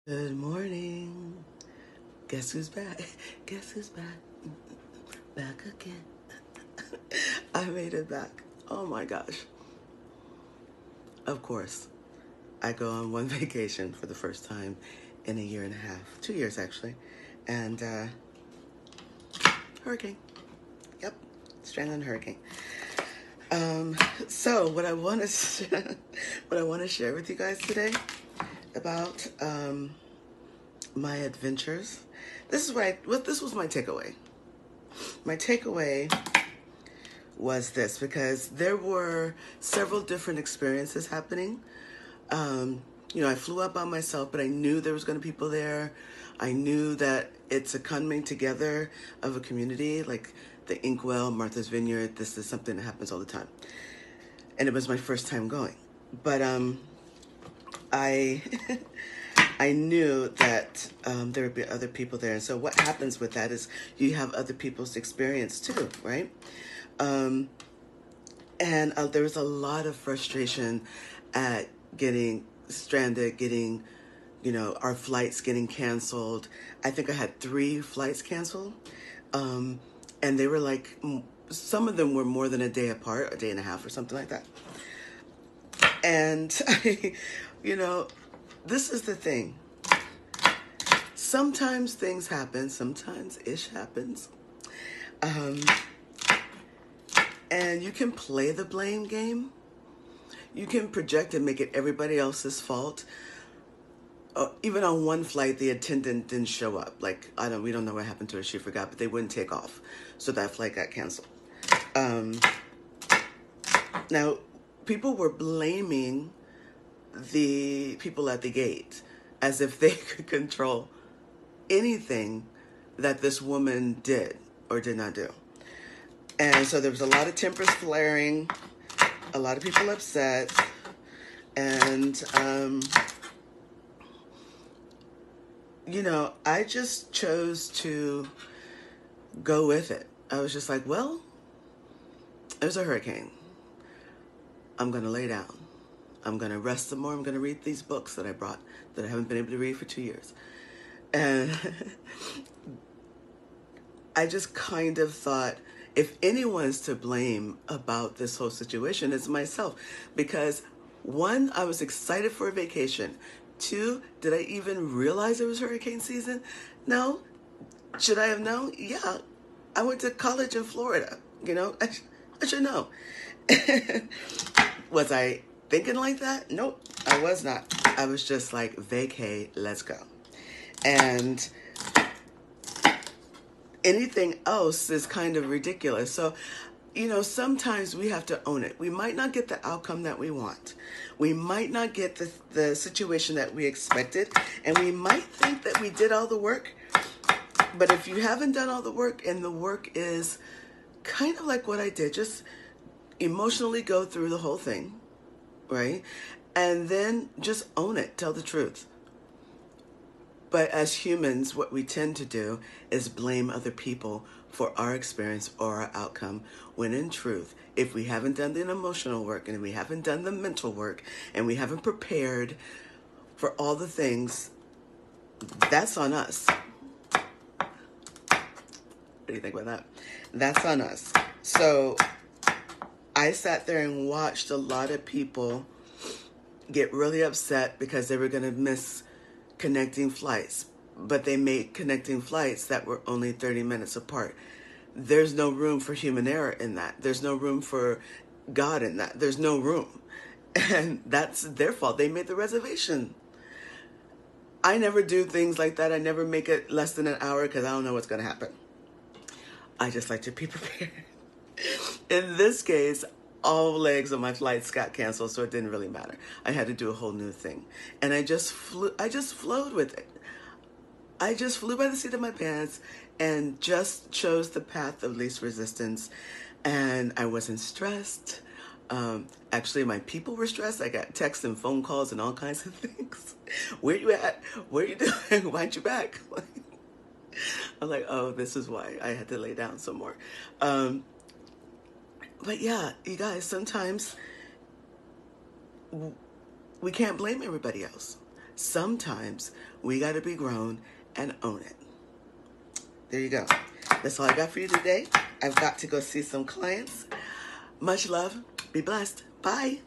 Good morning. Guess who's back? Guess who's back? Back again. I made it back. Oh my gosh. Of course, I go on one vacation for the first time in a year and a half, 2 years actually, and hurricane. Yep, stranded in a hurricane. So what I want to share with you guys today about my adventures. This was my takeaway. My takeaway was this, because there were several different experiences happening. I flew up by myself, but I knew there was going to be people there. I knew that it's a coming together of a community, like the Inkwell, Martha's Vineyard. This is something that happens all the time. And it was my first time going. But I I knew that there would be other people there. And so what happens with that is you have other people's experience too, right? And there was a lot of frustration at getting stranded, getting, our flights getting canceled. I think I had 3 flights canceled. And they were like, some of them were more than a day apart, a day and a half or something like that. And, this is the thing. Sometimes things happen, sometimes ish happens. And you can play the blame game. You can project and make it everybody else's fault. Even on one flight, the attendant didn't show up. Like, we don't know what happened to her. She forgot, but they wouldn't take off. So that flight got canceled. Now, people were blaming the people at the gate as if they could control anything that this woman did or did not do. And so there was a lot of tempers flaring, a lot of people upset, and, I just chose to go with it. I was just like, well, there's a hurricane. I'm going to lay down. I'm going to rest some more. I'm going to read these books that I brought that I haven't been able to read for 2 years. And I just kind of thought, if anyone's to blame about this whole situation, it's myself. Because 1, I was excited for a vacation. 2, did I even realize it was hurricane season? No. Should I have known? Yeah. I went to college in Florida. I should know. Was I thinking like that? Nope, I was not. I was just like, vacay, let's go. And anything else is kind of ridiculous. So, sometimes we have to own it. We might not get the outcome that we want. We might not get the situation that we expected. And we might think that we did all the work. But if you haven't done all the work, and the work is kind of like what I did, just emotionally go through the whole thing, right? And then just own it, tell the truth. But as humans, what we tend to do is blame other people for our experience or our outcome, when in truth, if we haven't done the emotional work, and we haven't done the mental work, and we haven't prepared for all the things, that's on us. What do you think about that? That's on us. So I sat there and watched a lot of people get really upset because they were going to miss connecting flights, but they made connecting flights that were only 30 minutes apart. There's no room for human error in that. There's no room for God in that. There's no room. And that's their fault. They made the reservation. I never do things like that. I never make it less than an hour because I don't know what's going to happen. I just like to be prepared. In this case, all legs of my flights got canceled, so it didn't really matter. I had to do a whole new thing. And I just flowed with it. I just flew by the seat of my pants and just chose the path of least resistance. And I wasn't stressed. Actually, my people were stressed. I got texts and phone calls and all kinds of things. Where you at? What are you doing? Why'd you back? I'm like, oh, this is why I had to lay down some more. But yeah, you guys, sometimes we can't blame everybody else. Sometimes We got to be grown and own it. There you go. That's all I got for you today. I've got to go see some clients. Much love. Be blessed. Bye.